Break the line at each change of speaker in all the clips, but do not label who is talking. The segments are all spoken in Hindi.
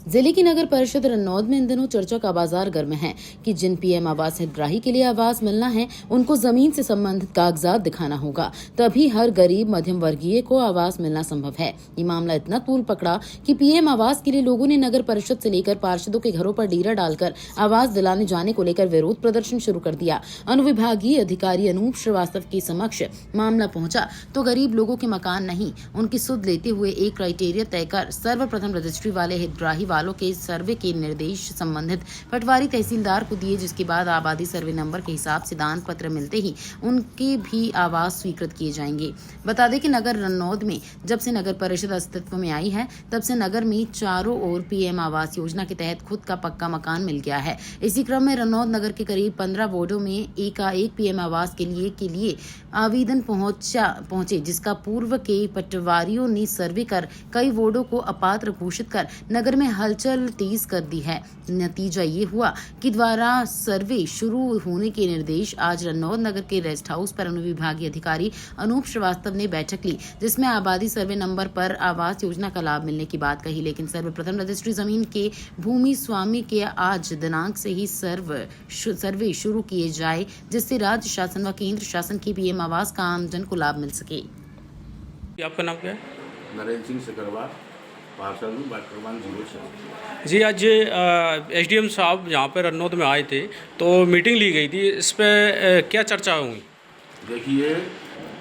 जिले की नगर परिषद रन्नौद में इन दिनों चर्चा का बाजार गर्म है कि जिन पीएम आवास हितग्राही के लिए आवास मिलना है उनको जमीन से संबंधित कागजात दिखाना होगा, तभी हर गरीब मध्यम वर्गीय को आवास मिलना संभव है। ये मामला इतना तूल पकड़ा कि पीएम आवास के लिए लोगों ने नगर परिषद से लेकर पार्षदों के घरों पर डेरा डालकर आवास दिलाने जाने को लेकर विरोध प्रदर्शन शुरू कर दिया। अनुविभागीय अधिकारी अनूप श्रीवास्तव के समक्ष मामला पहुंचा तो गरीब लोगों के मकान नहीं, उनकी सुध लेते हुए एक क्राइटेरिया तय कर सर्वप्रथम रजिस्ट्री वाले हितग्राही वालों के सर्वे के निर्देश संबंधित पटवारी तहसीलदार को दिए, जिसके बाद आबादी सर्वे नंबर के हिसाब से दान पत्र मिलते ही उनके भी आवास स्वीकृत किए जाएंगे। बता दें कि नगर रन्नौद में जब से नगर परिषद अस्तित्व में आई है तब से नगर में चारों ओर पीएम आवास योजना के तहत खुद का पक्का मकान मिल गया है। इसी क्रम में रन्नौद नगर के करीब 15 वार्डों में एकाएक पीएम आवास के लिए आवेदन पहुंचे, जिसका पूर्व के पटवारियों ने सर्वे कर कई वार्डों को अपात्र घोषित कर नगर में हलचल तेज कर दी है। नतीजा ये हुआ कि द्वारा सर्वे शुरू होने के निर्देश आज रन्नौद नगर के रेस्ट हाउस पर अनुविभागीय अधिकारी अनूप श्रीवास्तव ने बैठक ली, जिसमें आबादी सर्वे नंबर पर आवास योजना का लाभ मिलने की बात कही, लेकिन सर्वप्रथम रजिस्ट्री जमीन के भूमि स्वामी के आज दिनांक से ही सर्वे शुरू किए जाए, जिससे राज्य शासन व केंद्र शासन की पीएम आवास का आमजन को लाभ मिल सके।
आपका नाम क्या है?
नरेंद्र सिंह सिकरवार, पार्षद हूँ, वार्ड क्रमांक 06।
जी, आज एसडीएम साहब यहाँ पर रन्नौद में आए थे तो मीटिंग ली गई थी, इस पे क्या चर्चा हुई?
देखिए,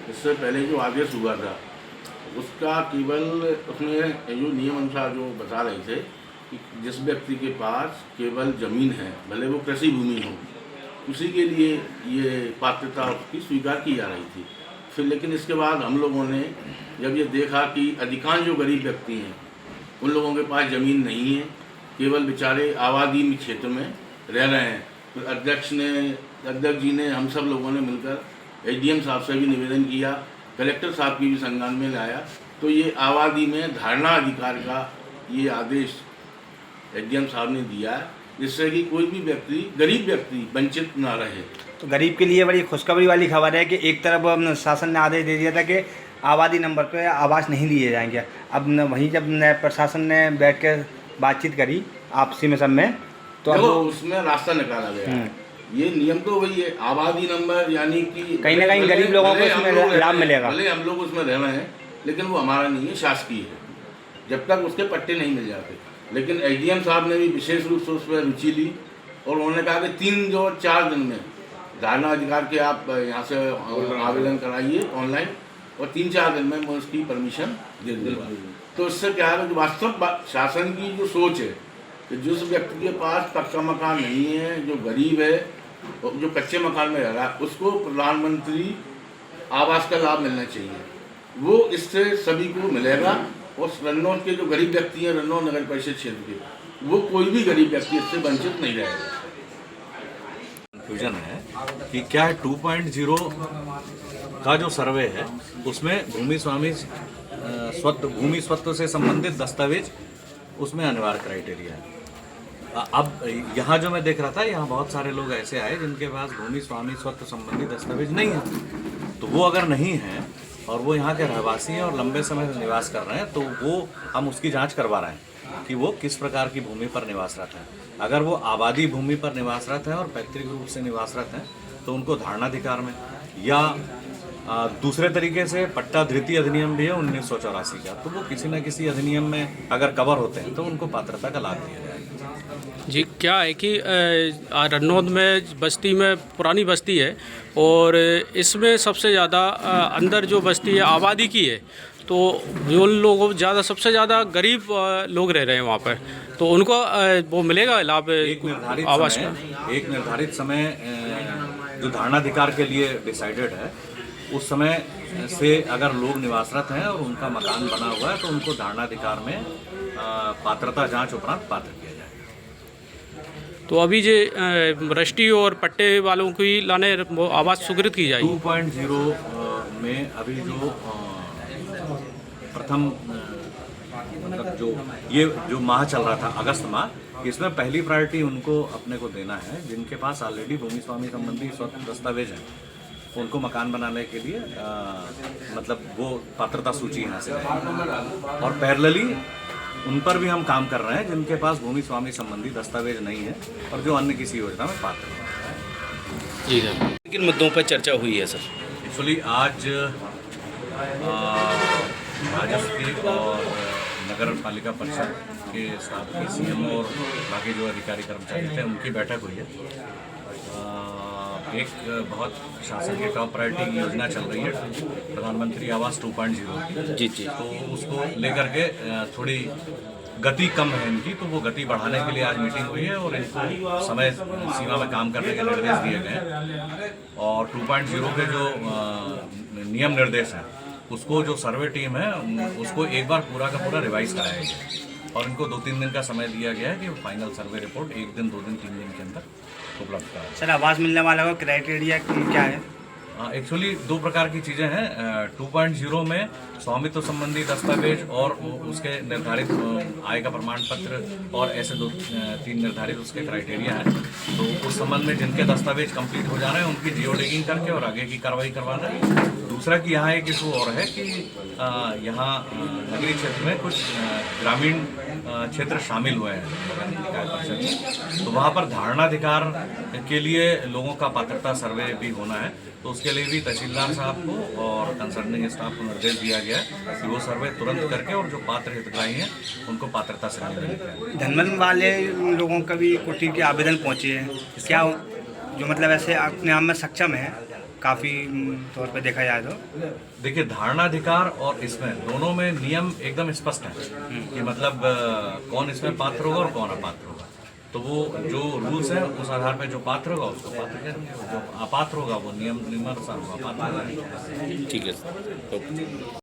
इससे पहले जो आदेश हुआ था उसका केवल उसमें जो नियम अनुसार जो बता रहे थे कि जिस व्यक्ति के पास केवल ज़मीन है, भले वो कृषि भूमि हो, उसी के लिए ये पात्रता उसकी स्वीकार की जा रही थी। फिर लेकिन इसके बाद हम लोगों ने जब ये देखा कि अधिकांश जो गरीब व्यक्ति हैं उन लोगों के पास ज़मीन नहीं है, केवल बेचारे आबादी क्षेत्र में रह रहे हैं, तो अध्यक्ष जी ने हम सब लोगों ने मिलकर एसडीएम साहब से भी निवेदन किया, कलेक्टर साहब की भी संज्ञान में लाया, तो ये आबादी में धारणा अधिकार का ये आदेश एसडीएम साहब ने दिया है, जिससे कि कोई भी व्यक्ति, गरीब व्यक्ति वंचित ना रहे।
तो गरीब के लिए बड़ी खुशखबरी वाली खबर है कि एक तरफ शासन ने आदेश दे दिया था कि आबादी नंबर पे आवास नहीं दिए जाएंगे, अब वहीं जब प्रशासन ने बैठ के बातचीत करी आपसी में सब में, तो अब
उसमें रास्ता निकाला गया। ये नियम तो वही है, आबादी नंबर, यानी कि
कहीं ना कहीं गरीब लोगों को इसमें लाभ मिलेगा।
भले हम लोग उसमें रह रहे हैं, लेकिन वो हमारा नहीं है, शासकीय है, जब तक उसके पट्टे नहीं मिल जाते। लेकिन एसडीएम साहब ने भी विशेष रूप से उस पर रुचि ली और उन्होंने कहा कि 3 और 4 दिन में धारणा अधिकार के आप यहाँ से आवेदन कराइए ऑनलाइन, और 3-4 दिन में मैं उसकी परमिशन दे दूँगा। तो इससे क्या है कि वास्तव शासन की जो सोच है कि जिस व्यक्ति के पास पक्का मकान नहीं है, जो गरीब है, जो कच्चे मकान में रह रहा है, उसको प्रधानमंत्री आवास का लाभ मिलना चाहिए, वो इससे सभी को मिलेगा। और रन्नौद के जो गरीब व्यक्ति हैं, रन्नौद नगर परिषद क्षेत्र के, वो कोई भी गरीब व्यक्ति इससे वंचित नहीं रहेगा।
कंफ्यूजन है कि क्या है 2.0 का जो सर्वे है उसमें भूमि स्वत्व से संबंधित दस्तावेज उसमें अनिवार्य क्राइटेरिया है। अब यहाँ जो मैं देख रहा था, यहाँ बहुत सारे लोग ऐसे आए जिनके पास भूमि स्वामी स्वत्व संबंधी दस्तावेज नहीं है, तो वो अगर नहीं है और वो यहाँ के रहवासी हैं और लंबे समय से निवास कर रहे हैं, तो वो हम उसकी जांच करवा रहे हैं कि वो किस प्रकार की भूमि पर निवासरत है। अगर वो आबादी भूमि पर निवासरत है और पैतृक रूप से निवासरत हैं तो उनको धारणाधिकार में, या दूसरे तरीके से पट्टा धृति अधिनियम भी है 1984 का, तो वो किसी न किसी अधिनियम में अगर कवर होते हैं तो उनको पात्रता का लाभ दिया जाएगा।
जी, क्या है कि रन्नौद में बस्ती में पुरानी बस्ती है और इसमें सबसे ज़्यादा अंदर जो बस्ती है आबादी की है, तो जो लोग ज़्यादा सबसे ज़्यादा गरीब लोग रह रहे हैं वहाँ पर, तो उनको वो मिलेगा लाभ आवास का।
एक निर्धारित समय जो धारणाधिकार के लिए डिसाइडेड है, उस समय से अगर लोग निवासरत हैं और उनका मकान बना हुआ है तो उनको धारणाधिकार में पात्रता जांच उपरांत पात्र किया जाएगा।
तो अभी जे रजिस्ट्री और पट्टे वालों की लाने आवास स्वीकृत की जाएगी।
2.0 में अभी जो प्रथम मतलब जो माह चल रहा था, अगस्त माह, इसमें पहली प्रायोरिटी उनको अपने को देना है जिनके पास ऑलरेडी भूमि स्वामी संबंधी स्वतंत्र दस्तावेज हैं, उनको मकान बनाने के लिए मतलब वो पात्रता सूची यहाँ से रहेगी। और पैरेलली उन पर भी हम काम कर रहे हैं जिनके पास भूमि स्वामी संबंधी दस्तावेज नहीं है और जो अन्य किसी योजना में पात्र हैं।
जी सर, किन मुद्दों पर चर्चा हुई है सर?
एक्चुअली आज राजस्व और नगर पालिका परिषद के स्टाफ के सीएम और बाकी जो अधिकारी कर्मचारी थे उनकी बैठक हुई है। एक बहुत शासन की टॉप प्रायोरिटी की योजना चल रही है प्रधानमंत्री आवास 2.0
जी जी।
तो उसको लेकर के थोड़ी गति कम है इनकी, तो वो गति बढ़ाने के लिए आज मीटिंग हुई है और इनको समय सीमा में काम करने के निर्देश दिए गए हैं। और 2.0 के जो नियम निर्देश हैं उसको जो सर्वे टीम है उसको एक बार पूरा का पूरा रिवाइज कराया गया और इनको 2-3 दिन का समय दिया गया है कि फाइनल सर्वे रिपोर्ट 1 दिन 2 दिन 3 दिन के अंदर उपलब्ध कराएं।
सर आवास मिलने वाला का क्राइटेरिया क्या है?
एक्चुअली 2 प्रकार की चीज़ें हैं। 2.0 में स्वामित्व संबंधी दस्तावेज और उसके निर्धारित आय का प्रमाण पत्र और ऐसे 2-3 निर्धारित उसके क्राइटेरिया हैं। तो उस संबंध में जिनके दस्तावेज कंप्लीट हो जा रहे हैं उनकी जियो टैगिंग करके और आगे की कार्रवाई करवाना है। दूसरा कि यहाँ एक इशू और है कि यहाँ नगरीय क्षेत्र में कुछ ग्रामीण क्षेत्र शामिल हुए हैं नगर निकाय परिषद में, तो वहाँ पर धारणाधिकार के लिए लोगों का पात्रता सर्वे भी होना है। तो उसके लिए भी तहसीलदार साहब को और कंसर्निंग स्टाफ को निर्देश दिया गया है कि वो सर्वे तुरंत करके और जो पात्र हितग्राही हैं उनको पात्रता से मिलेगी।
धनबल वाले लोगों का भी कोटि के आवेदन पहुँचे हैं, क्या जो मतलब ऐसे अपने आप में सक्षम है काफ़ी तौर पे देखा जाए तो?
देखिए, धारणाधिकार और इसमें दोनों में नियम एकदम स्पष्ट है कि मतलब कौन इसमें पात्र होगा और कौन अपात्र होगा। तो वो जो रूल्स है उस आधार पे जो पात्र होगा उसको पात्र करेंगे, जो अपात्र होगा वो नियमानुसार होगा अपात्र।
ठीक है सर।